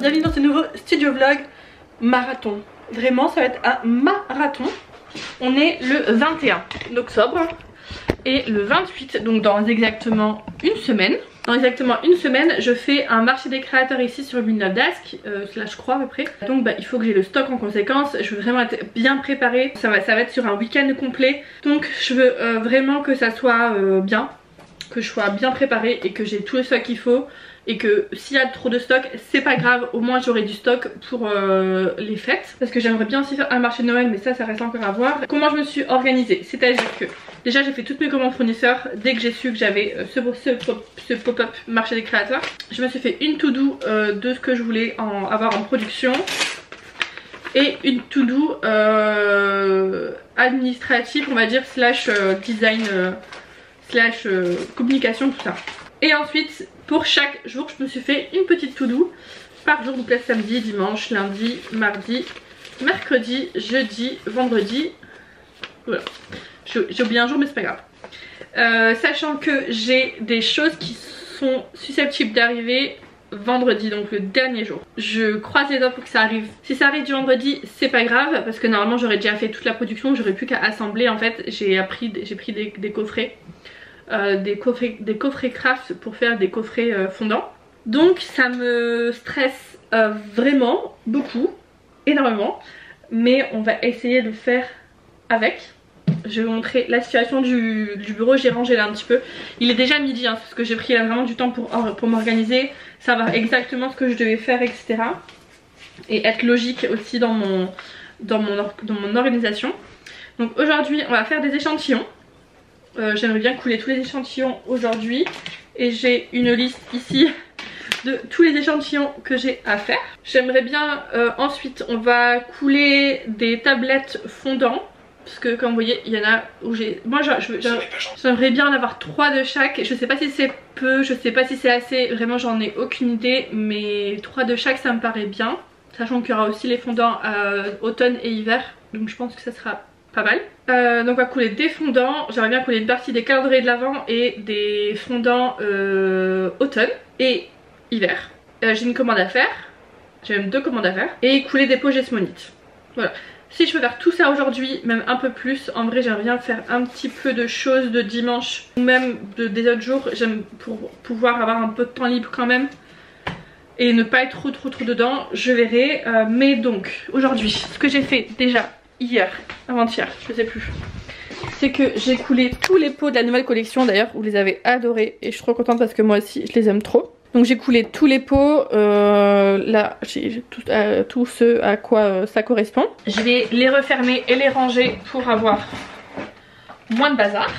bienvenue dans ce nouveau studio vlog marathon. Vraiment ça va être un marathon. On est le 21 d'octobre et le 28, donc dans exactement une semaine. Dans exactement une semaine, je fais un marché des créateurs ici sur Villeneuve d'Ascq, là je crois à peu près. Donc il faut que j'ai le stock en conséquence. Je veux vraiment être bien préparée. Ça va être sur un week-end complet. Donc je veux vraiment que ça soit bien, que je sois bien préparée et que j'ai tout le stock qu'il faut. Et que s'il y a trop de stock, c'est pas grave, au moins j'aurai du stock pour les fêtes. Parce que j'aimerais bien aussi faire un marché de Noël, mais ça reste encore à voir. Comment je me suis organisée, c'est-à-dire que déjà j'ai fait toutes mes commandes fournisseurs dès que j'ai su que j'avais ce pop-up marché des créateurs. Je me suis fait une to-do de ce que je voulais avoir en production. Et une to-do administrative, on va dire, slash design, slash communication, tout ça. Et ensuite, pour chaque jour, je me suis fait une petite to-do par jour. Donc là, samedi, dimanche, lundi, mardi, mercredi, jeudi, vendredi. Voilà. J'ai oublié un jour, mais c'est pas grave. Sachant que j'ai des choses qui sont susceptibles d'arriver vendredi, donc le dernier jour. Je croise les doigts pour que ça arrive. Si ça arrive du vendredi, c'est pas grave, parce que normalement j'aurais déjà fait toute la production. J'aurais plus qu'à assembler. En fait, j'ai pris des coffrets. Des coffrets craft pour faire des coffrets fondants. Donc ça me stresse vraiment beaucoup, énormément, mais on va essayer de faire avec. Je vais vous montrer la situation du bureau. J'ai rangé là un petit peu. Il est déjà midi, hein, parce que j'ai pris là vraiment du temps pour m'organiser, savoir exactement ce que je devais faire, etc. Et être logique aussi dans mon organisation. Donc aujourd'hui on va faire des échantillons. J'aimerais bien couler tous les échantillons aujourd'hui. Et j'ai une liste ici de tous les échantillons que j'ai à faire. J'aimerais bien ensuite on va couler des tablettes fondants. Parce que comme vous voyez il y en a où j'ai... Moi j'aimerais bien en avoir 3 de chaque. Je sais pas si c'est peu, je sais pas si c'est assez. Vraiment j'en ai aucune idée. Mais 3 de chaque ça me paraît bien. Sachant qu'il y aura aussi les fondants automne et hiver. Donc je pense que ça sera pas mal. Donc on va couler des fondants. J'aimerais bien couler une partie des calendriers de l'Avent et des fondants automne et hiver. J'ai une commande à faire. J'ai même 2 commandes à faire. Et couler des pots Gesmonite. Voilà. Si je peux faire tout ça aujourd'hui, même un peu plus, en vrai j'aimerais bien faire un petit peu de choses de dimanche ou même des autres jours. J'aime pour pouvoir avoir un peu de temps libre quand même. Et ne pas être trop dedans, je verrai. Mais donc aujourd'hui, ce que j'ai fait déjà hier, avant-hier, je sais plus, c'est que j'ai coulé tous les pots de la nouvelle collection. D'ailleurs vous les avez adorés et je suis trop contente parce que moi aussi je les aime trop. Donc j'ai coulé tous les pots, là j'ai tout ce à quoi ça correspond. Je vais les refermer et les ranger pour avoir moins de bazar.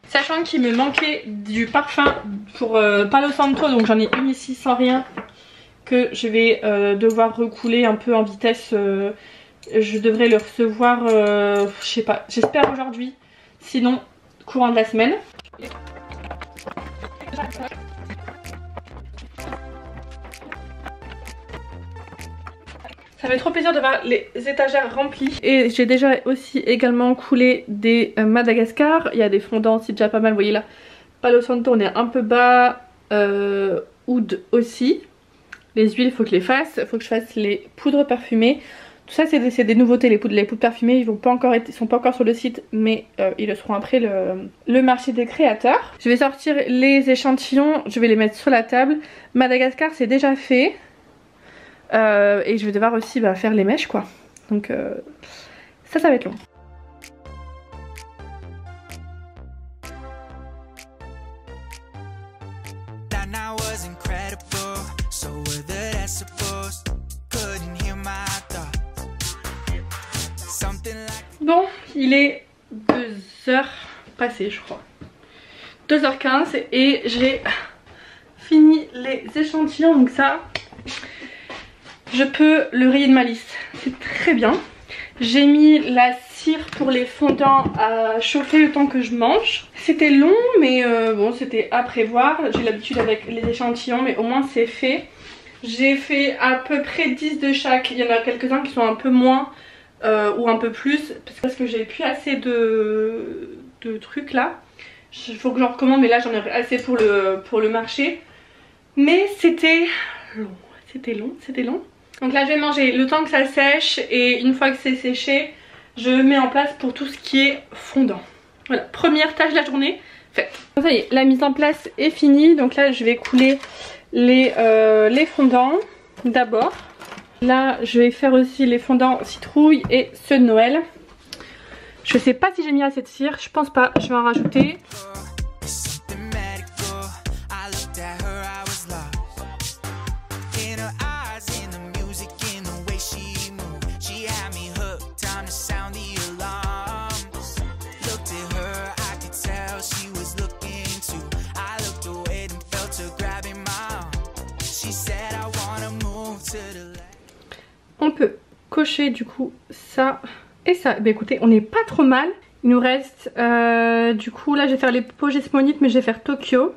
Sachant qu'il me manquait du parfum pour Palo Santo, donc j'en ai une ici sans rien, que je vais devoir recouler un peu en vitesse. Je devrais le recevoir, je sais pas, j'espère aujourd'hui, sinon courant de la semaine. Ça fait trop plaisir de voir les étagères remplies. Et j'ai déjà aussi également coulé des Madagascar. Il y a des fondants, c'est déjà pas mal, vous voyez là. Palo Santo on est un peu bas, Oud aussi. Les huiles il faut que je les fasse, il faut que je fasse les poudres parfumées. Tout ça c'est des nouveautés, les poudres parfumées, ils sont pas encore sur le site, mais ils le seront après le marché des créateurs. Je vais sortir les échantillons, je vais les mettre sur la table. Madagascar c'est déjà fait. Et je vais devoir aussi faire les mèches quoi. Donc ça va être long. Bon, il est 2h passé je crois, 2h15 et j'ai fini les échantillons. Donc ça, je peux le rayer de ma liste, c'est très bien. J'ai mis la cire pour les fondants à chauffer le temps que je mange. C'était long mais bon c'était à prévoir. J'ai l'habitude avec les échantillons mais au moins c'est fait. J'ai fait à peu près 10 de chaque. Il y en a quelques-uns qui sont un peu moins ou un peu plus. Parce que j'ai plus assez de trucs là. Il faut que j'en recommande mais là j'en ai assez pour le marché. Mais c'était long. c'était long, c'était long. Donc là je vais manger le temps que ça sèche et une fois que c'est séché, je mets en place pour tout ce qui est fondant. Voilà, première tâche de la journée faite. Ça y est, la mise en place est finie. Donc là je vais couler les fondants d'abord. Là je vais faire aussi les fondants citrouille et ceux de Noël. Je sais pas si j'ai mis assez de cire, je pense pas, je vais en rajouter. On peut cocher du coup ça et ça. Bah écoutez, on n'est pas trop mal. Il nous reste du coup là je vais faire les peaux Gesmonite, mais je vais faire Tokyo.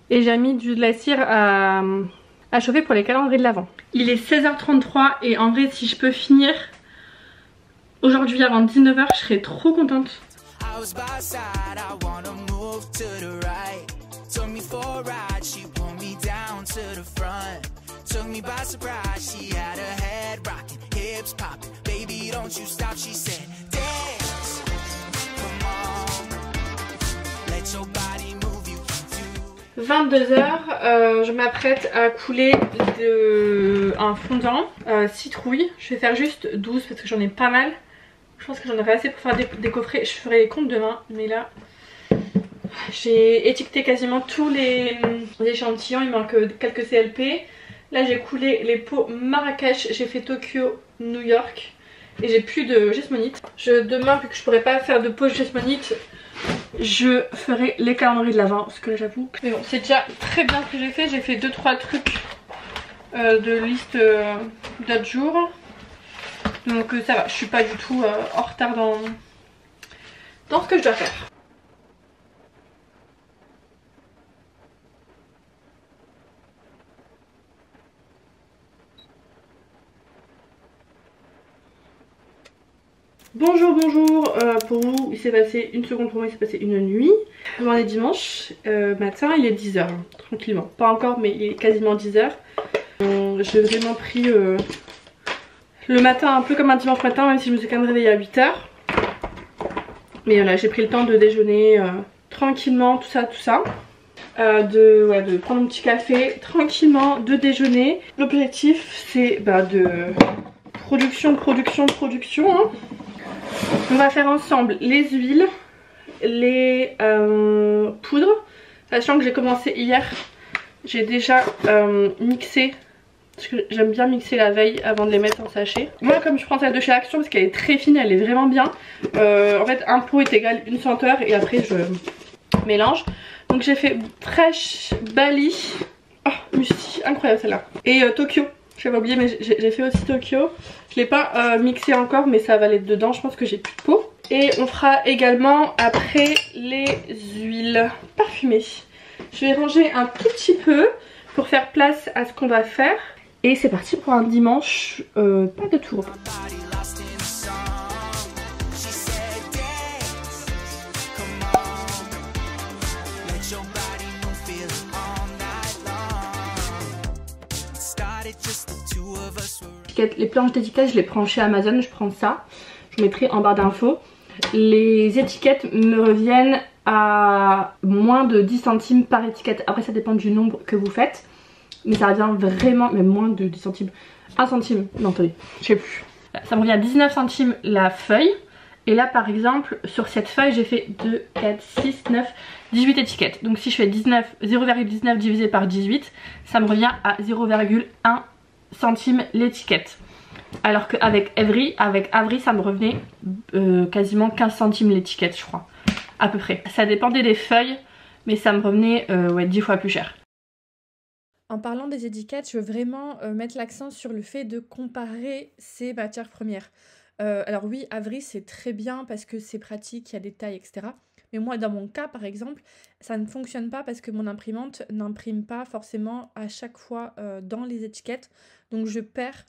Et j'ai mis de la cire à chauffer pour les calendriers de l'Avent. Il est 16h33 et en vrai si je peux finir aujourd'hui avant 19h je serais trop contente. Took me by surprise, she had her head rocking, hips popping. Baby, don't you stop, she said, dance, come on, let your body move you can do. 22h, je m'apprête à couler un fondant citrouille. Je vais faire juste 12 parce que j'en ai pas mal. Je pense que j'en aurai assez pour faire des coffrets. Je ferai les comptes demain, mais là j'ai étiqueté quasiment tous les échantillons. Il manque quelques CLP. Là j'ai coulé les peaux Marrakech, j'ai fait Tokyo, New York et j'ai plus de Gesmonite. Demain, vu que je pourrais pas faire de peau Gesmonite, je ferai les calendriers de l'Avent, parce que là j'avoue. Mais bon, c'est déjà très bien ce que j'ai fait. J'ai fait 2-3 trucs de liste d'autres jours. Donc ça va, je suis pas du tout en retard dans ce que je dois faire. Bonjour, bonjour, pour vous il s'est passé une seconde, pour moi il s'est passé une nuit. On est dimanche matin, il est 10h, tranquillement. Pas encore mais il est quasiment 10h. J'ai vraiment pris le matin un peu comme un dimanche matin, même si je me suis quand même réveillée à 8h. Mais voilà, j'ai pris le temps de déjeuner tranquillement, tout ça. De prendre un petit café tranquillement, de déjeuner. L'objectif c'est de production hein. On va faire ensemble les huiles, les poudres, sachant que j'ai commencé hier, j'ai déjà mixé, parce que j'aime bien mixer la veille avant de les mettre en sachet. Moi comme je prends celle de chez Action parce qu'elle est très fine, elle est vraiment bien, en fait un pot est égal une senteur et après je mélange. Donc j'ai fait Fresh Bali, oh Musti, incroyable celle-là, et Tokyo. J'avais oublié mais j'ai fait aussi Tokyo. Je l'ai pas mixé encore mais ça va aller dedans, je pense que j'ai plus de peau. Et on fera également après les huiles parfumées. Je vais ranger un tout petit peu pour faire place à ce qu'on va faire. Et c'est parti pour un dimanche, pas de tour. Les planches d'étiquettes je les prends chez Amazon, je prends ça, je mettrai en barre d'infos. Les étiquettes me reviennent à moins de 10 centimes par étiquette, après ça dépend du nombre que vous faites, mais ça revient vraiment, mais moins de 10 centimes, 1 centime, non attendez, je sais plus. Ça me revient à 19 centimes la feuille, et là par exemple sur cette feuille j'ai fait 2, 4, 6, 9, 18 étiquettes, donc si je fais 0,19 divisé par 18, ça me revient à 0,1 centimes l'étiquette. Alors qu'avec Avery ça me revenait quasiment 15 centimes l'étiquette je crois, à peu près. Ça dépendait des feuilles mais ça me revenait 10 fois plus cher. En parlant des étiquettes, je veux vraiment mettre l'accent sur le fait de comparer ces matières premières. Alors oui, Avery c'est très bien parce que c'est pratique, il y a des tailles etc. Mais moi dans mon cas par exemple, ça ne fonctionne pas parce que mon imprimante n'imprime pas forcément à chaque fois dans les étiquettes. Donc je perds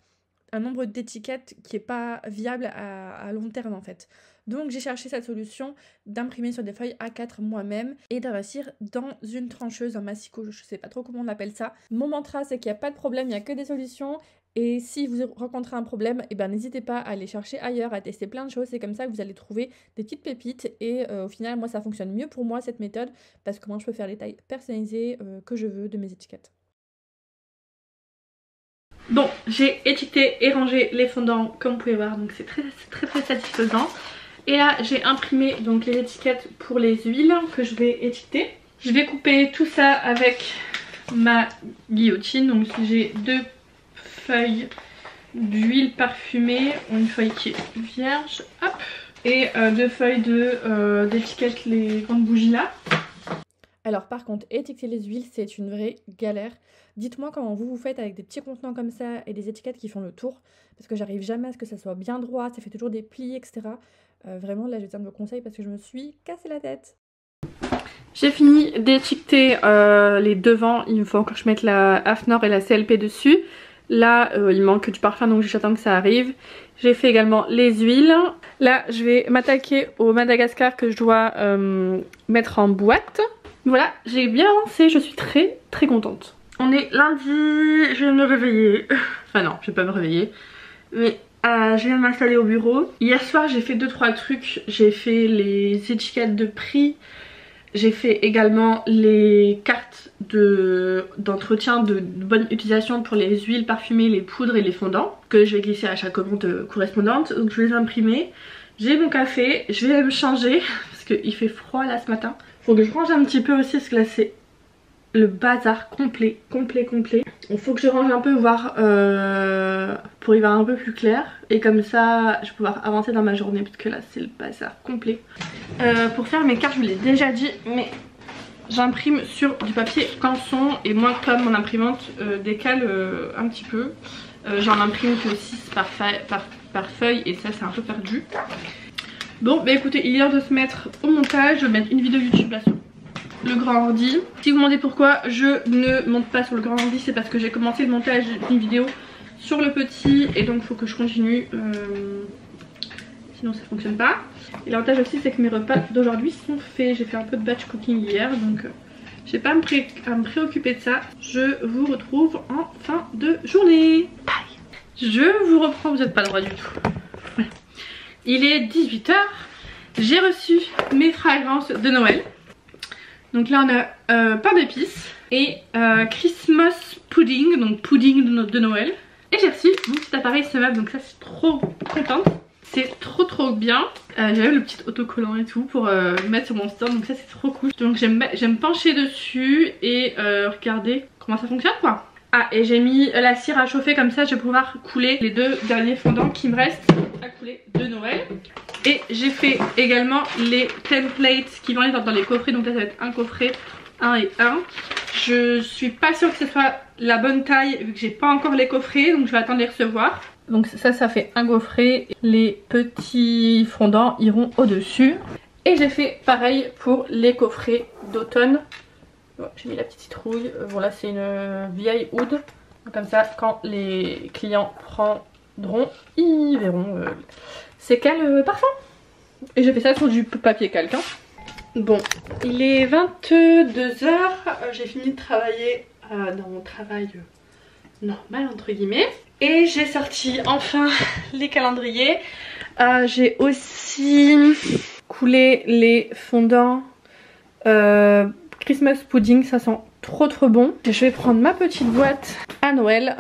un nombre d'étiquettes qui n'est pas viable à long terme en fait. Donc j'ai cherché cette solution d'imprimer sur des feuilles A4 moi-même et d'investir dans une trancheuse, un massicot, je sais pas trop comment on appelle ça. Mon mantra c'est qu'il n'y a pas de problème, il n'y a que des solutions. Et si vous rencontrez un problème, eh ben, n'hésitez pas à aller chercher ailleurs, à tester plein de choses. C'est comme ça que vous allez trouver des petites pépites. Et au final, moi, ça fonctionne mieux pour moi, cette méthode, parce que moi, je peux faire les tailles personnalisées que je veux de mes étiquettes. Bon, j'ai étiqueté et rangé les fondants comme vous pouvez voir, donc c'est très satisfaisant. Et là, j'ai imprimé donc les étiquettes pour les huiles que je vais étiqueter. Je vais couper tout ça avec ma guillotine. Donc si j'ai 2 feuilles d'huile parfumée, une feuille qui est vierge, hop, et 2 feuilles d'étiquettes, les grandes bougies là. Alors par contre, étiqueter les huiles, c'est une vraie galère. Dites-moi comment vous faites avec des petits contenants comme ça et des étiquettes qui font le tour, parce que j'arrive jamais à ce que ça soit bien droit, ça fait toujours des plis, etc. Vraiment, là, je tiens de vos conseils parce que je me suis cassé la tête. J'ai fini d'étiqueter les devants, il me faut encore que je mette la AFNOR et la CLP dessus. Là, il manque du parfum, donc j'attends que ça arrive. J'ai fait également les huiles. Là, je vais m'attaquer au Madagascar que je dois mettre en boîte. Voilà, j'ai bien avancé, je suis très contente. On est lundi, je vais me réveiller. Enfin non, je vais pas me réveiller. Mais je viens de m'installer au bureau. Hier soir, j'ai fait 2-3 trucs. J'ai fait les étiquettes de prix. J'ai fait également les cartes d'entretien de bonne utilisation pour les huiles parfumées, les poudres et les fondants que je vais glisser à chaque commande correspondante. Donc je vais les imprimer. J'ai mon café, je vais me changer parce qu'il fait froid là ce matin. Faut que je range un petit peu aussi parce que là c'est le bazar complet. Il faut que je range un peu, voir pour y voir un peu plus clair. Et comme ça je vais pouvoir avancer dans ma journée parce que là c'est le bazar complet. Pour faire mes cartes, je vous l'ai déjà dit, mais j'imprime sur du papier canson. Et moi comme mon imprimante décale un petit peu, j'en imprime que 6 par feuille et ça c'est un peu perdu. Bon bah écoutez, il est l'heure de se mettre au montage. Je vais mettre une vidéo YouTube là sur le grand ordi. Si vous me demandez pourquoi je ne monte pas sur le grand ordi, c'est parce que j'ai commencé le montage d'une vidéo sur le petit et donc il faut que je continue, sinon ça fonctionne pas. Et l'avantage aussi c'est que mes repas d'aujourd'hui sont faits. J'ai fait un peu de batch cooking hier, donc j'ai pas à me préoccuper de ça. Je vous retrouve en fin de journée. Bye. Je vous reprends, vous n'êtes pas droit du tout. Voilà. Il est 18 h, j'ai reçu mes fragrances de Noël. Donc là on a pain d'épices et Christmas pudding, donc pudding de Noël. Et j'ai reçu mon petit appareil Smub, donc ça c'est trop contente. C'est trop bien. J'avais le petit autocollant et tout pour mettre sur mon stand, donc ça c'est trop cool. Donc j'aime me pencher dessus et regarder comment ça fonctionne quoi. Ah, et j'ai mis la cire à chauffer, comme ça je vais pouvoir couler les 2 derniers fondants qui me restent à couler de Noël. Et j'ai fait également les templates qui vont aller dans les coffrets, donc là ça va être un coffret 1 et 1. Je suis pas sûre que ce soit la bonne taille vu que j'ai pas encore les coffrets, donc je vais attendre de les recevoir. Donc ça fait un coffret, les petits fondants iront au dessus. Et j'ai fait pareil pour les coffrets d'automne. J'ai mis la petite citrouille, bon là c'est une vieille oud, comme ça quand les clients prendront, ils verront c'est quel parfum. Et j'ai fait ça sur du papier calque. Bon, il est 22 h, j'ai fini de travailler dans mon travail normal entre guillemets. Et j'ai sorti enfin les calendriers. J'ai aussi coulé les fondants Christmas pudding, ça sent trop bon. Je vais prendre ma petite boîte à Noël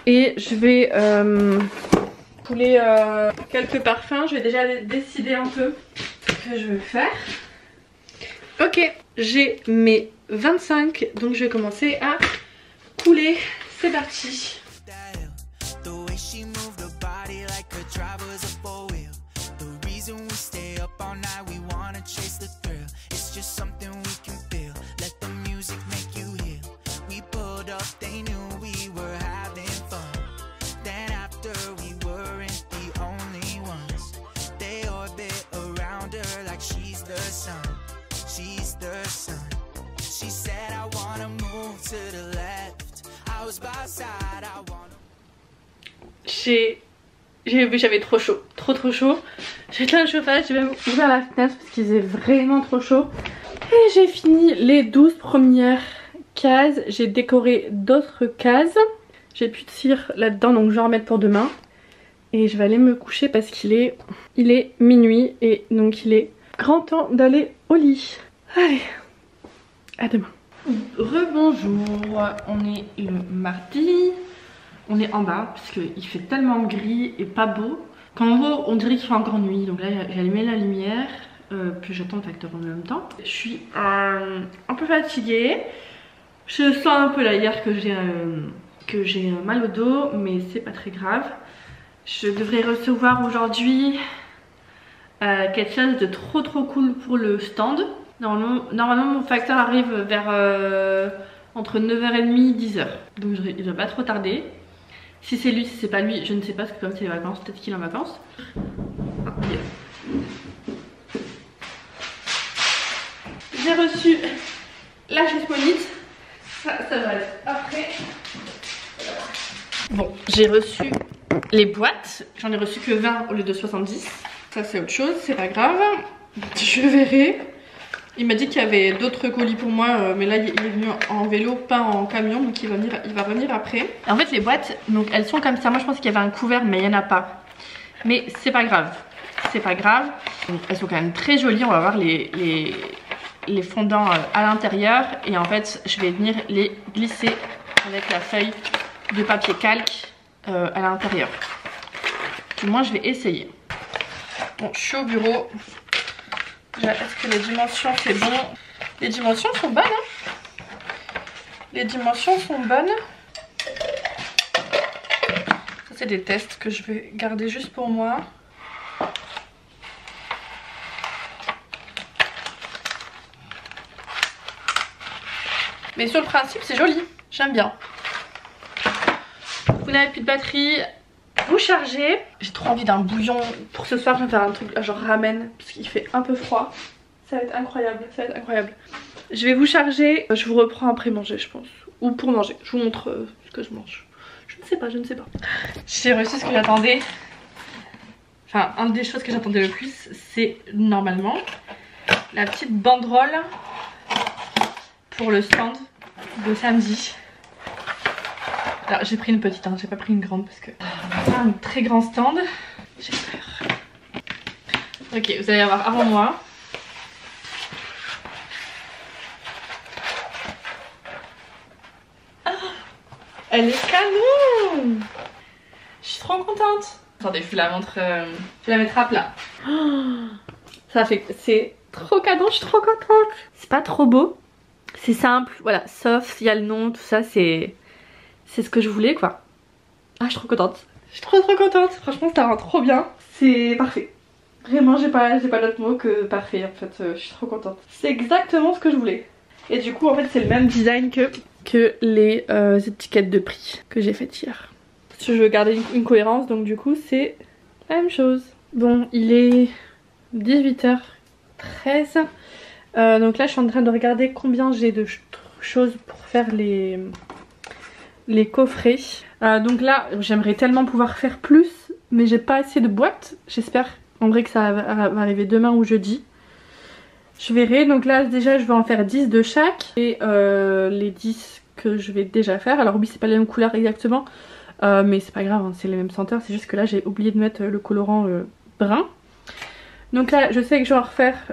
et je vais couler quelques parfums. Je vais déjà décider un peu ce que je vais faire. Ok, j'ai mes 25, donc je vais commencer à couler. C'est parti. J'ai j'avais trop chaud, trop chaud. J'ai éteint le chauffage, j'ai même ouvert la fenêtre parce qu'il faisait vraiment trop chaud. Et j'ai fini les 12 premières cases, j'ai décoré d'autres cases. J'ai plus de cire là-dedans donc je vais en remettre pour demain. Et je vais aller me coucher parce qu'il est minuit et donc il est grand temps d'aller au lit. Allez, à demain. Rebonjour, on est le mardi. On est en bas parce qu'il fait tellement gris et pas beau qu'en haut on dirait qu'il fait encore nuit. Donc là j'ai allumé la lumière, puis j'attends le facteur en même temps. Je suis un peu fatiguée. Je sens un peu là hier que j'ai mal au dos, mais c'est pas très grave. Je devrais recevoir aujourd'hui quelque chose de trop cool pour le stand. Normalement mon facteur arrive vers entre 9h30 et 10h. Donc il ne va pas trop tarder. Si c'est lui, si c'est pas lui, je ne sais pas parce que comme c'est les vacances, peut-être qu'il est en vacances. J'ai reçu la chaise-monite. Ça va être après. Bon, j'ai reçu les boîtes. J'en ai reçu que 20 au lieu de 70. Ça c'est autre chose, c'est pas grave. Je verrai. Il m'a dit qu'il y avait d'autres colis pour moi, mais là il est venu en vélo, pas en camion, donc il va revenir après. En fait les boîtes, donc elles sont comme ça. Moi je pense qu'il y avait un couvert, mais il n'y en a pas. Mais c'est pas grave, c'est pas grave. Donc, elles sont quand même très jolies. On va voir les fondants à l'intérieur. Et en fait je vais venir les glisser avec la feuille de papier calque à l'intérieur. Du moins je vais essayer. Bon, je suis au bureau. Est-ce que les dimensions c'est bon? Les dimensions sont bonnes hein. Les dimensions sont bonnes. Ça c'est des tests que je vais garder juste pour moi. Mais sur le principe c'est joli, j'aime bien. Vous n'avez plus de batterie, vous chargez. J'ai trop envie d'un bouillon. Pour ce soir je vais faire un truc genre ramen parce qu'il fait un peu froid. Ça va être incroyable, ça va être incroyable. Je vais vous charger, je vous reprends après manger je pense. Ou pour manger, je vous montre ce que je mange. Je ne sais pas, je ne sais pas. J'ai reçu ce que j'attendais. Enfin, une des choses que j'attendais le plus, c'est normalement la petite banderole pour le stand de samedi. Alors j'ai pris une petite, hein, j'ai pas pris une grande parce que c'est un très grand stand. J'ai peur. Ok, vous allez avoir avant moi. Ah, elle est canon. Je suis trop contente. Attendez, je vous la montre, je vais la mettre à plat. Ça fait, c'est trop canon, je suis trop contente. C'est pas trop beau, c'est simple, voilà, sauf il y a le nom, tout ça, c'est ce que je voulais quoi. Ah, je suis trop contente. Je suis trop contente. Franchement ça rend trop bien. C'est parfait. Vraiment j'ai pas d'autre mot que parfait en fait. Je suis trop contente. C'est exactement ce que je voulais. Et du coup en fait c'est le même design que les étiquettes de prix que j'ai faites hier. Je veux garder une cohérence donc du coup c'est la même chose. Bon il est 18h13. Donc là je suis en train de regarder combien j'ai de choses pour faire les coffrets. Donc là j'aimerais tellement pouvoir faire plus mais j'ai pas assez de boîtes. J'espère en vrai que ça va arriver demain ou jeudi. Je verrai. Donc là déjà je vais en faire 10 de chaque. Et les 10 que je vais déjà faire. Alors oui c'est pas les mêmes couleurs exactement. Mais c'est pas grave hein, c'est les mêmes senteurs. C'est juste que là j'ai oublié de mettre le colorant brun. Donc là je sais que je vais en refaire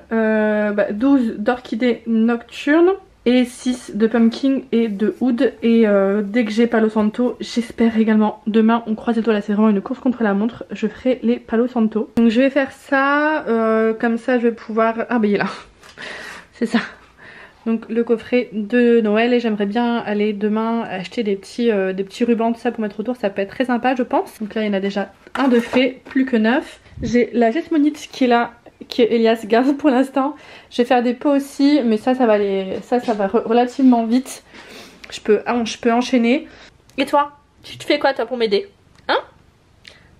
12 d'orchidée nocturne. Et 6 de pumpkin et de oud. Et dès que j'ai Palo Santo, j'espère également demain, on croise les doigts là, c'est vraiment une course contre la montre, je ferai les Palo Santo. Donc je vais faire ça, comme ça je vais pouvoir... Ah bah il est là, c'est ça. Donc le coffret de Noël et j'aimerais bien aller demain acheter des petits rubans, tout ça pour mettre autour, ça peut être très sympa je pense. Donc là il y en a déjà un de fait, plus que 9. J'ai la Jesmonite qui est là, qui est Elias garde pour l'instant. Je vais faire des pots aussi mais ça va relativement vite. Je peux enchaîner. Et toi, tu te fais quoi toi pour m'aider? Hein?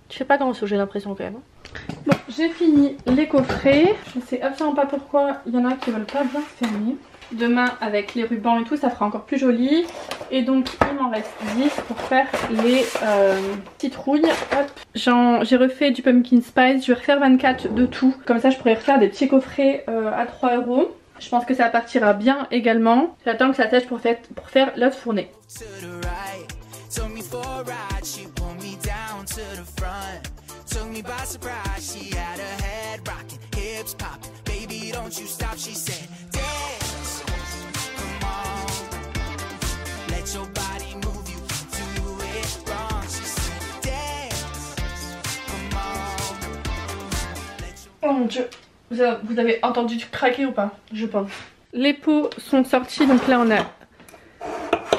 Tu fais pas grand chose j'ai l'impression quand même. Bon j'ai fini les coffrets. Je sais absolument pas pourquoi il y en a qui veulent pas bien se fermer. demain avec les rubans et tout, ça fera encore plus joli. Et donc il m'en reste 10 pour faire les citrouilles. Hop, j'ai refait du pumpkin spice, je vais refaire 24 de tout. Comme ça je pourrais refaire des petits coffrets à 3 €. Je pense que ça partira bien également. J'attends que ça sèche pour faire l'œuf fourné. Oh mon dieu, vous avez entendu craquer ou pas? Je pense. Les pots sont sortis, donc là on a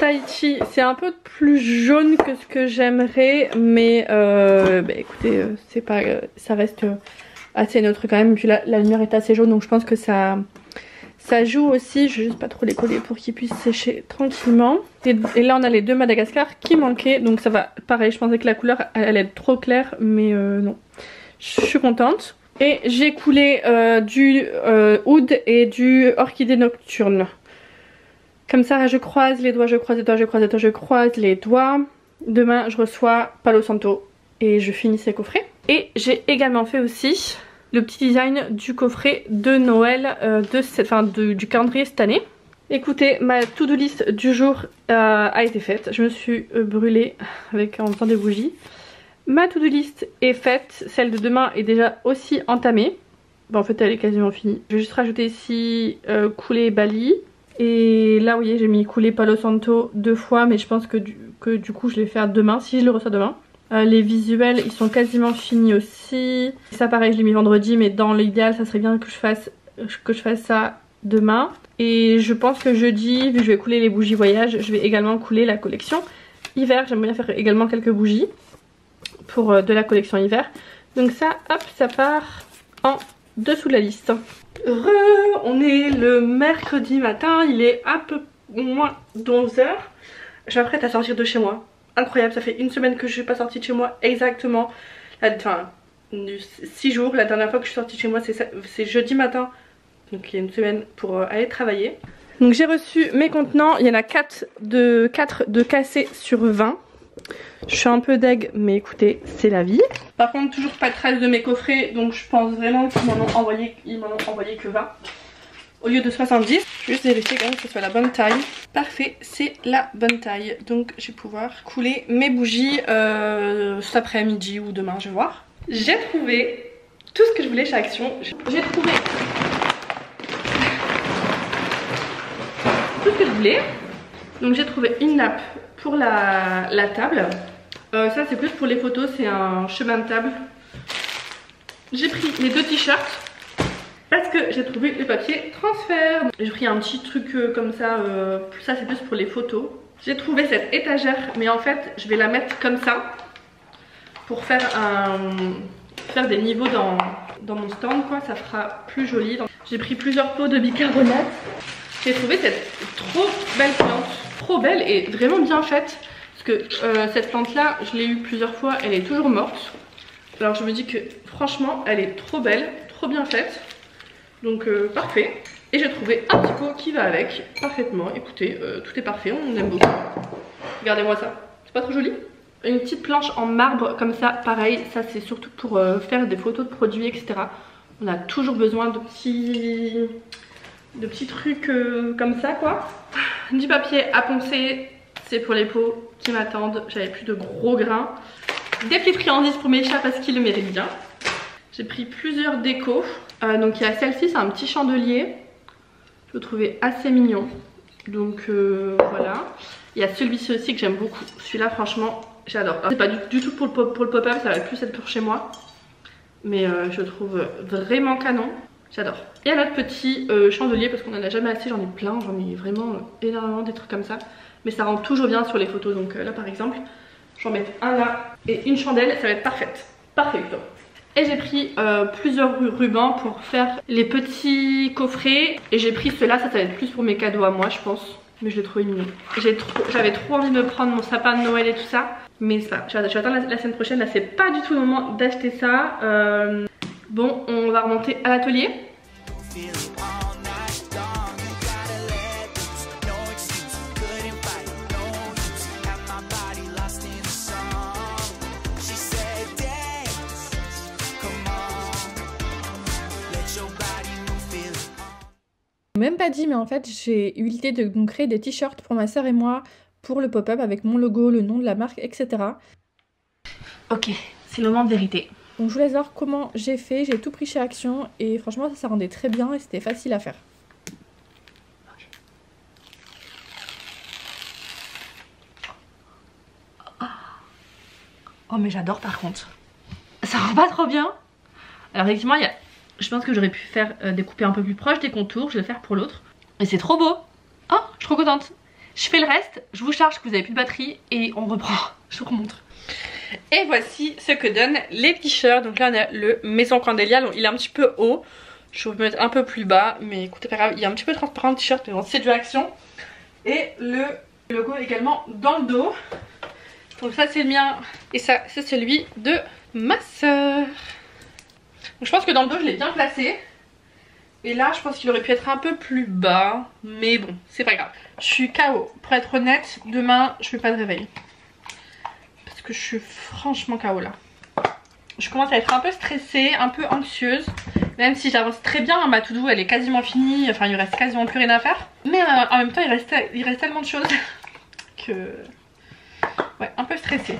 Tahiti. C'est un peu plus jaune que ce que j'aimerais, mais bah écoutez, c'est pas, ça reste assez neutre quand même. Puis là, la lumière est assez jaune, donc je pense que ça joue aussi. Je vais juste pas trop les coller pour qu'ils puissent sécher tranquillement. Et là on a les 2 Madagascar qui manquaient, donc ça va. Pareil, je pensais que la couleur allait être trop claire, mais non. Je suis contente. Et j'ai coulé du oud et du orchidée nocturne. Comme ça je croise les doigts, je croise les doigts, je croise les doigts, je croise les doigts. Demain je reçois Palo Santo et je finis ces coffrets. Et j'ai également fait aussi le petit design du coffret de Noël du calendrier cette année. Écoutez, ma to-do list du jour a été faite. Je me suis brûlée en faisant des bougies. Ma to-do list est faite, celle de demain est déjà aussi entamée. Bon, en fait elle est quasiment finie. Je vais juste rajouter ici couler Bali. Et là vous voyez j'ai mis couler Palo Santo 2 fois, mais je pense que du coup je vais le faire demain, si je le reçois demain. Les visuels ils sont quasiment finis aussi. Ça pareil je l'ai mis vendredi, mais dans l'idéal ça serait bien que je fasse ça demain. Et je pense que jeudi, vu que je vais couler les bougies voyage, je vais également couler la collection hiver. J'aimerais bien faire également quelques bougies pour de la collection hiver. Donc ça hop, ça part en dessous de la liste. On est le mercredi matin, il est un peu moins d'11 h. Je m'apprête à sortir de chez moi. Incroyable, ça fait une semaine que je suis pas sortie de chez moi exactement. Enfin, 6 jours. La dernière fois que je suis sortie de chez moi c'est jeudi matin. Donc il y a une semaine pour aller travailler. Donc j'ai reçu mes contenants, il y en a 4 de cassés sur 20. Je suis un peu deg, mais écoutez, c'est la vie. Par contre, toujours pas de traces de mes coffrets, donc je pense vraiment qu'ils m'en ont envoyé que 20 au lieu de 70. Je vais juste vérifier quand même que ce soit la bonne taille. Parfait, c'est la bonne taille. Donc je vais pouvoir couler mes bougies cet après-midi ou demain, je vais voir. J'ai trouvé tout ce que je voulais chez Action. J'ai trouvé tout ce que je voulais. Donc j'ai trouvé une nappe pour la table. Ça c'est plus pour les photos, c'est un chemin de table. J'ai pris les 2 t-shirts parce que j'ai trouvé le papier transfert. J'ai pris un petit truc comme ça, ça c'est plus pour les photos. J'ai trouvé cette étagère, mais en fait je vais la mettre comme ça pour faire des niveaux dans mon stand quoi, ça fera plus joli. J'ai pris plusieurs pots de bicarbonate. J'ai trouvé cette trop belle plante, trop belle et vraiment bien faite. Parce que cette plante là, je l'ai eue plusieurs fois, elle est toujours morte. Alors je me dis que franchement, elle est trop belle, trop bien faite. Donc parfait. Et j'ai trouvé un petit pot qui va avec, parfaitement. Écoutez, tout est parfait, on aime beaucoup. Regardez-moi ça, c'est pas trop joli? Une petite planche en marbre comme ça, pareil, ça c'est surtout pour faire des photos de produits, etc. On a toujours besoin de petits trucs comme ça quoi. Du papier à poncer, c'est pour les pots qui m'attendent. J'avais plus de gros grains. Des petites friandises pour mes chats parce qu'ils le méritent bien. J'ai pris plusieurs décos. Donc il y a celle-ci, c'est un petit chandelier. Je le trouvais assez mignon. Donc voilà. Il y a celui-ci aussi que j'aime beaucoup. Celui-là franchement j'adore. C'est pas du tout pour le pop-up, ça va plus être pour chez moi. Mais je le trouve vraiment canon. J'adore. Et un autre petit chandelier parce qu'on en a jamais assez, j'en ai plein, j'en ai vraiment énormément des trucs comme ça. Mais ça rend toujours bien sur les photos, donc là par exemple, j'en mets un là et une chandelle, ça va être parfaite. Parfait plutôt. Et j'ai pris plusieurs rubans pour faire les petits coffrets. Et j'ai pris ceux-là, ça va être plus pour mes cadeaux à moi je pense. Mais je l'ai trouvé mignon. J'avais trop envie de me prendre mon sapin de Noël et tout ça. Mais c'est pas, je vais attendre la semaine prochaine, là c'est pas du tout le moment d'acheter ça. Bon, on va remonter à l'atelier. Même pas dit, mais en fait j'ai eu l'idée de donc, créer des t-shirts pour ma sœur et moi pour le pop-up avec mon logo, le nom de la marque, etc. Ok, c'est le moment de vérité. Donc je vous laisse voir comment j'ai fait, j'ai tout pris chez Action et franchement ça rendait très bien et c'était facile à faire. Oh mais j'adore par contre. Ça rend pas trop bien. Alors effectivement je pense que j'aurais pu faire découper un peu plus proche des contours, je vais le faire pour l'autre. Mais c'est trop beau. Oh, je suis trop contente. Je fais le reste, je vous charge que vous avez plus de batterie et on reprend. Je vous remontre. Et voici ce que donnent les t-shirts. Donc là on a le Maison Candélia, donc il est un petit peu haut. Je vais vous mettre un peu plus bas, mais écoutez pas grave, il est un petit peu transparent le t-shirt, mais bon c'est du Action. Et le logo également dans le dos. Donc ça c'est le mien et ça c'est celui de ma soeur. Donc je pense que dans le dos je l'ai bien placé. Et là je pense qu'il aurait pu être un peu plus bas. Mais bon c'est pas grave. Je suis KO. Pour être honnête, demain je fais pas de réveil. Parce que je suis franchement KO là. Je commence à être un peu stressée, un peu anxieuse. Même si j'avance très bien, ma to-do elle est quasiment finie. Enfin il ne reste quasiment plus rien à faire. Mais en même temps il reste tellement de choses que... Ouais, un peu stressée.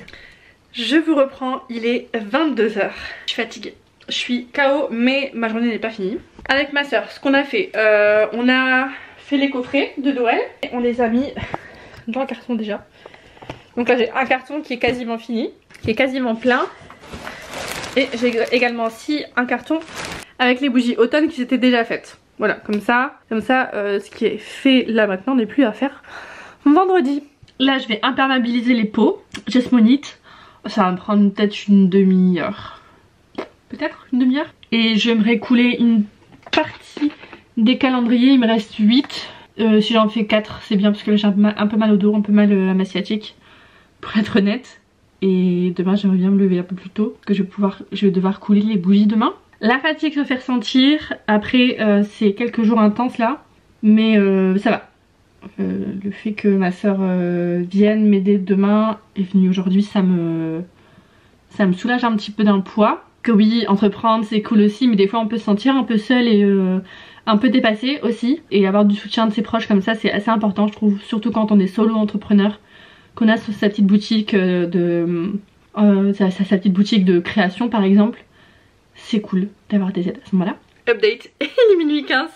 Je vous reprends, il est 22 h. Je suis fatiguée. Je suis KO, mais ma journée n'est pas finie. Avec ma soeur, ce qu'on a fait, on a fait les coffrets de Noël. Et on les a mis dans le carton déjà. Donc là j'ai un carton qui est quasiment fini, qui est quasiment plein. Et j'ai également aussi un carton avec les bougies automne qui s'étaient déjà faites. Voilà, comme ça, ce qui est fait là maintenant n'est plus à faire vendredi. Là je vais imperméabiliser les pots, Jasmonite, ça va me prendre peut-être une demi-heure, peut-être une demi-heure. Et j'aimerais couler une partie des calendriers, il me reste 8, si j'en fais 4 c'est bien parce que là j'ai un peu mal au dos, un peu mal à ma sciatique, pour être honnête. Et demain j'aimerais bien me lever un peu plus tôt, parce que je vais devoir couler les bougies demain. La fatigue se fait ressentir, après c'est quelques jours intenses là, mais ça va. Le fait que ma soeur vienne m'aider demain est venue aujourd'hui, ça me soulage un petit peu d'un poids. Que oui, entreprendre c'est cool aussi, mais des fois on peut se sentir un peu seule et un peu dépassée aussi. Et avoir du soutien de ses proches comme ça c'est assez important je trouve, surtout quand on est solo entrepreneur, qu'on a sa petite boutique sa petite boutique de création par exemple. C'est cool d'avoir des aides à ce moment-là. Update, il est minuit 15.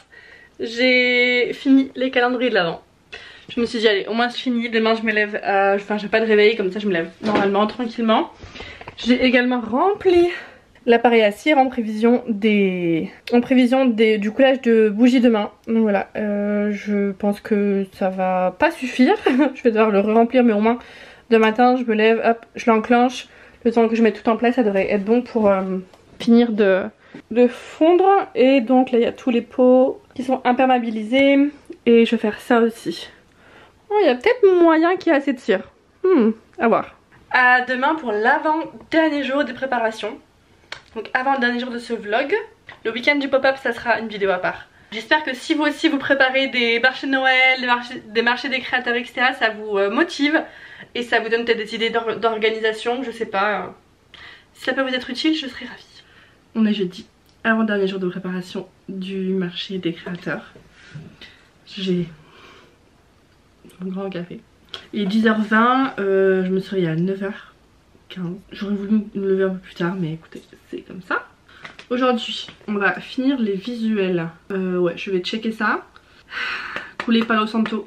J'ai fini les calendriers de l'avant. Je me suis dit allez au moins c'est fini, demain je me lève, enfin j'ai pas de réveil comme ça je me lève normalement tranquillement. J'ai également rempli l'appareil à cire en prévision du coulage de bougies demain. Donc voilà, je pense que ça va pas suffire. Je vais devoir le remplir mais au moins demain matin je me lève, hop je l'enclenche. Le temps que je mette tout en place ça devrait être bon pour finir de fondre. Et donc là il y a tous les pots qui sont imperméabilisés et je vais faire ça aussi. Oh, il y a peut-être moyen qu'il y ait assez de cire. À voir. À demain pour l'avant-dernier jour des préparations. Donc avant le dernier jour de ce vlog. Le week-end du pop-up ça sera une vidéo à part. J'espère que si vous aussi vous préparez des marchés de Noël, des marchés des créateurs etc, ça vous motive et ça vous donne peut-être des idées d'organisation, je sais pas. Si ça peut vous être utile je serai ravie. On est jeudi, avant-dernier jour de préparation du marché des créateurs. J'ai mon grand café. Il est 10h20, je me suis réveillée à 9h15. J'aurais voulu me lever un peu plus tard mais écoutez c'est comme ça. Aujourd'hui on va finir les visuels. Ouais je vais checker ça. Couler Palo Santo.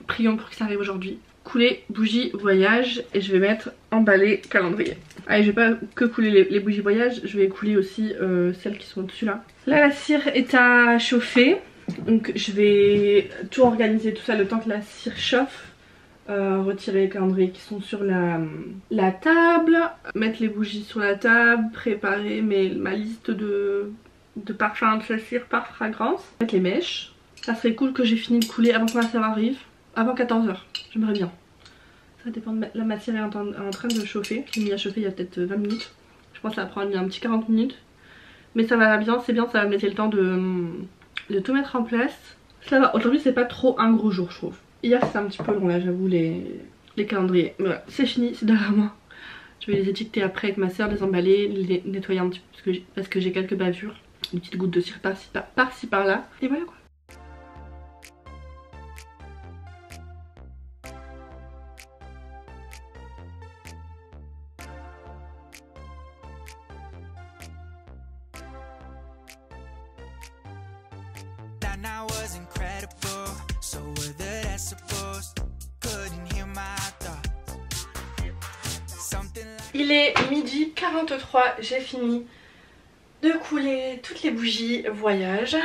Prions pour que ça arrive aujourd'hui. Couler bougie voyage et je vais mettre emballer calendrier. Allez je vais pas que couler les bougies voyage, je vais couler aussi celles qui sont dessus là. Là la cire est à chauffer. Donc je vais tout organiser tout ça le temps que la cire chauffe. Retirer les calendriers qui sont sur la table, mettre les bougies sur la table, préparer ma liste de parfums de la cire par fragrance, mettre les mèches. Ça serait cool que j'ai fini de couler avant que ma soeur arrive, avant 14 h, j'aimerais bien. Ça dépend de la matière est en train de chauffer, j'ai mis à chauffer il y a peut-être 20 minutes. Je pense que ça va prendre un petit 40 minutes. Mais ça va bien, c'est bien, ça va me laisser le temps de tout mettre en place. Ça va, aujourd'hui c'est pas trop un gros jour je trouve. Hier c'était un petit peu long là j'avoue les calendriers. Mais voilà, c'est fini, c'est derrière moi. Je vais les étiqueter après avec ma soeur, les emballer, les nettoyer un petit peu parce que j'ai quelques bavures. Des petites gouttes de cire par-ci par-là. Et voilà quoi. when I was incredible. So were the decibels. Couldn't hear my thoughts. Something like... Il est 12h43, j'ai fini de couler toutes les bougies voyage.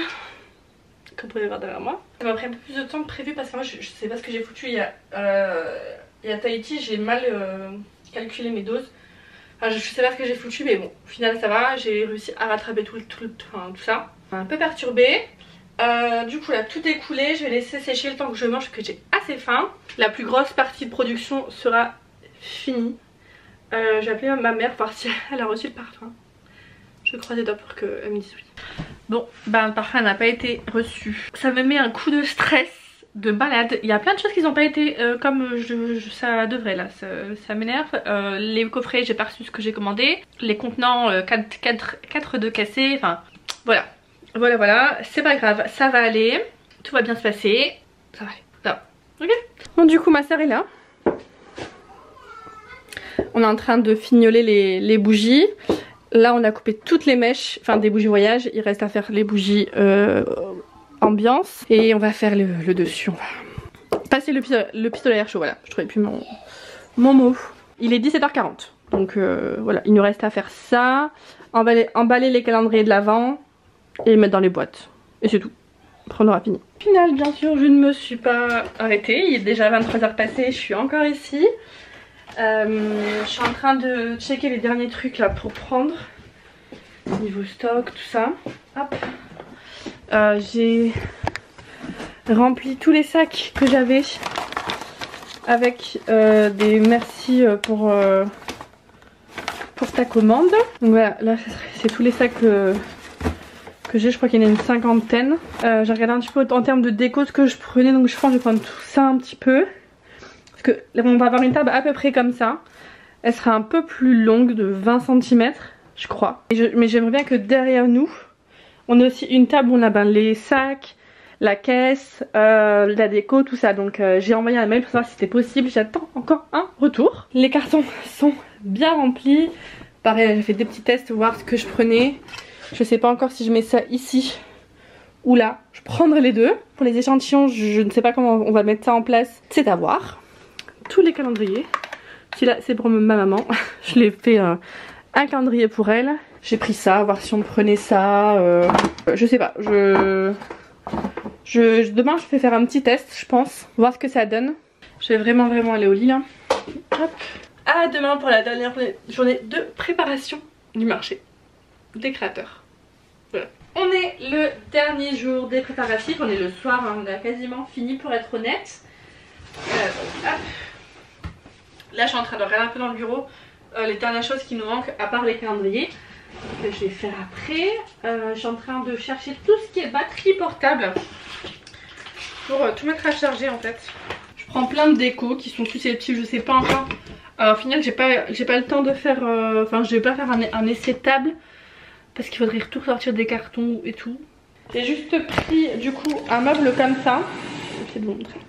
Comme vous pouvez voir derrière moi. Ça m'a pris un peu plus de temps que prévu parce que moi je sais pas ce que j'ai foutu. Il y a Tahiti, j'ai mal calculé mes doses. Enfin, je sais pas ce que j'ai foutu, mais bon, au final ça va. J'ai réussi à rattraper tout ça. Un peu perturbée. Du coup là tout est coulé, je vais laisser sécher le temps que je mange parce que j'ai assez faim. La plus grosse partie de production sera finie. J'ai appelé ma mère pour voir si elle a reçu le parfum. Je croise les doigts pour qu'elle me dise oui. Bon, ben le parfum n'a pas été reçu. Ça me met un coup de stress de malade. Il y a plein de choses qui n'ont pas été comme ça devrait là. Ça m'énerve. Les coffrets, j'ai pas reçu ce que j'ai commandé. Les contenants, 4 de cassés. Enfin, voilà. Voilà. C'est pas grave, ça va aller. Tout va bien se passer. Ça va aller. Ça va. Ok. Bon, du coup, ma soeur est là. On est en train de fignoler les bougies. Là on a coupé toutes les mèches, enfin des bougies voyage. Il reste à faire les bougies ambiance. Et on va faire le dessus. On va passer le pistolet à air chaud. Voilà, je trouvais plus mon mot. Il est 17h40. Donc voilà, il nous reste à faire ça. Emballer les calendriers de l'avant. Et les mettre dans les boîtes. Et c'est tout. Après on aura fini. Au final bien sûr je ne me suis pas arrêtée. Il est déjà 23h passées, je suis encore ici. Je suis en train de checker les derniers trucs là pour prendre niveau stock, tout ça. Hop. J'ai rempli tous les sacs que j'avais avec des merci pour ta commande. Donc voilà, là c'est tous les sacs que j'ai, je crois qu'il y en a une cinquantaine. J'ai regardé un petit peu en termes de déco ce que je prenais, donc je pense que je vais prendre tout ça un petit peu. Parce que on va avoir une table à peu près comme ça. Elle sera un peu plus longue de 20 cm je crois. Mais j'aimerais bien que derrière nous on ait aussi une table où on a les sacs, la caisse, la déco, tout ça. Donc j'ai envoyé un mail pour savoir si c'était possible. J'attends encore un retour. Les cartons sont bien remplis. Pareil, j'ai fait des petits tests pour voir ce que je prenais. Je sais pas encore si je mets ça ici ou là. Je prendrai les deux. Pour les échantillons, je ne sais pas comment on va mettre ça en place. C'est à voir. Tous les calendriers. Celui-là c'est pour ma maman. Je l'ai fait un calendrier pour elle. J'ai pris ça, voir si on prenait ça. Je sais pas. Demain je vais faire un petit test je pense. Voir ce que ça donne. Je vais vraiment aller au lit là. Hop. À demain pour la dernière journée de préparation du marché des créateurs. Voilà. On est le dernier jour des préparatifs. On est le soir, hein. On a quasiment fini pour être honnête. Donc, hop. Là je suis en train de regarder un peu dans le bureau les dernières choses qui nous manquent à part les calendriers que je vais faire après. Je suis en train de chercher tout ce qui est batterie portable pour tout mettre à charger en fait. Je prends plein de déco qui sont susceptibles, je sais pas encore. Au final j'ai pas le temps de faire, enfin je vais pas faire un essai de table parce qu'il faudrait tout sortir des cartons et tout. J'ai juste pris du coup un meuble comme ça. Je vais vous montrer.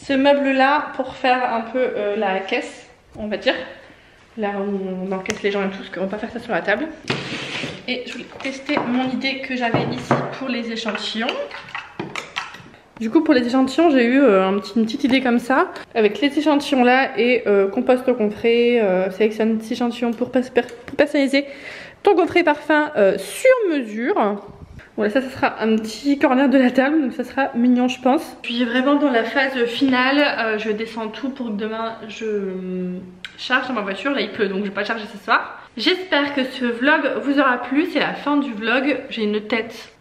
Ce meuble là pour faire un peu la caisse on va dire. Là où on encaisse les gens et tout, parce qu'on va pas faire ça sur la table. Et je voulais tester mon idée que j'avais ici pour les échantillons. Du coup pour les échantillons j'ai eu une petite idée comme ça. Avec les échantillons là et compost au coffret, sélectionne 6 échantillons pour personnaliser ton coffret parfum sur mesure. Voilà, ça sera un petit corner de la table, donc ça sera mignon je pense. Je suis vraiment dans la phase finale, je descends tout pour que demain je charge dans ma voiture. Là il pleut donc je vais pas charger ce soir. J'espère que ce vlog vous aura plu, c'est la fin du vlog. J'ai une tête,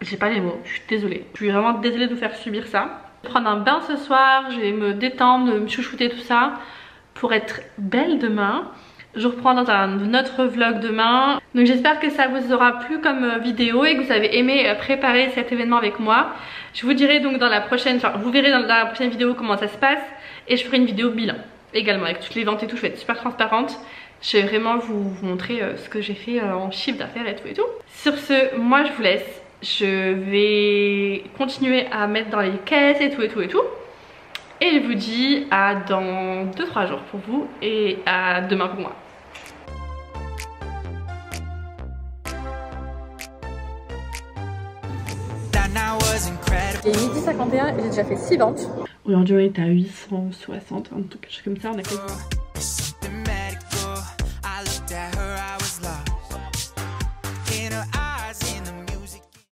j'ai pas les mots, je suis désolée. Je suis vraiment désolée de vous faire subir ça. Je vais prendre un bain ce soir, je vais me détendre, me chouchouter tout ça pour être belle demain. Je reprends dans un autre vlog demain. Donc j'espère que ça vous aura plu comme vidéo et que vous avez aimé préparer cet événement avec moi. Je vous dirai donc dans la prochaine, enfin vous verrez dans la prochaine vidéo comment ça se passe. Et je ferai une vidéo bilan également avec toutes les ventes et tout. Je vais être super transparente. Je vais vraiment vous montrer ce que j'ai fait en chiffre d'affaires et tout et tout. Sur ce, moi je vous laisse. Je vais continuer à mettre dans les caisses et tout et tout et tout. Et je vous dis à dans 2-3 jours pour vous et à demain pour moi. when I was incredible. Et midi 51 et j'ai déjà fait 6 ventes. Aujourd'hui on est à 860, un truc comme ça, on a fait